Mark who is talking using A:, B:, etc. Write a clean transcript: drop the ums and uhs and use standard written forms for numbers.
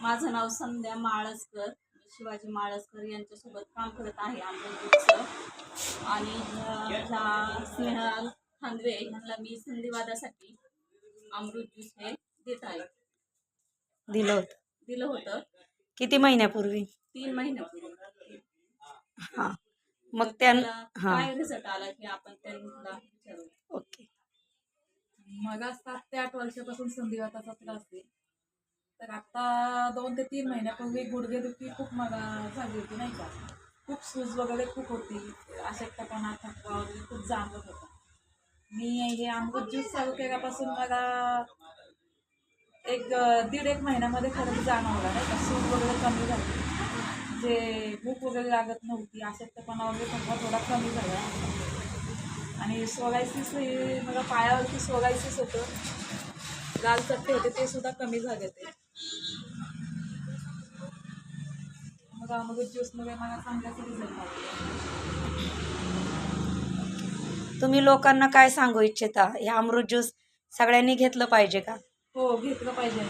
A: माझं नाव संध्या माळसकर. मी शिवाजी माळसकर यांच्यासोबत काम करत आहे अमृतचं. आणि ह्या स्नेहल खांदवे यांना मी संधिवादासाठी अमृत ज्यूस हे देत आहे. दिलं होतं
B: किती महिन्यापूर्वी?
A: 3 महिन्यापूर्वी.
B: हा, मग त्यांना
A: काय रिझल्ट आला की आपण त्यांना विचारू.
B: ओके.
C: मला 7 ते 8 वर्षापासून संधिवाताचा त्रास आहे. तर आता 2 ते 3 महिन्यापूर्वी गुडघेदुखी खूप मला झाली होती नाही का. खूप सूज वगैरे खूप होती, अशक्तपणा, थकवा वगैरे खूप जाणवत होता. मी हे अमृत ज्यूस चालू केल्यापासून मला दीड एक महिन्यामध्ये फरक जाणवला नाही का. सूज वगैरे कमी झाली, जे भूक वगैरे लागत नव्हती, अशक्तपणा वगैरे थकवा थोडा कमी झाला. आणि सोरायसिस हे मला पायावरती सोरायसिस होतं, लाल चट्टे होते, ते सुद्धा कमी झाले. ते मग अमृत ज्यूसमुळे मला चांगलाच रिझल्ट आला.
B: तुम्ही लोकांना काय सांगू इच्छिता? हे अमृत ज्यूस सगळ्यांनी घेतलं पाहिजे का?
C: हो, घेतलं पाहिजे.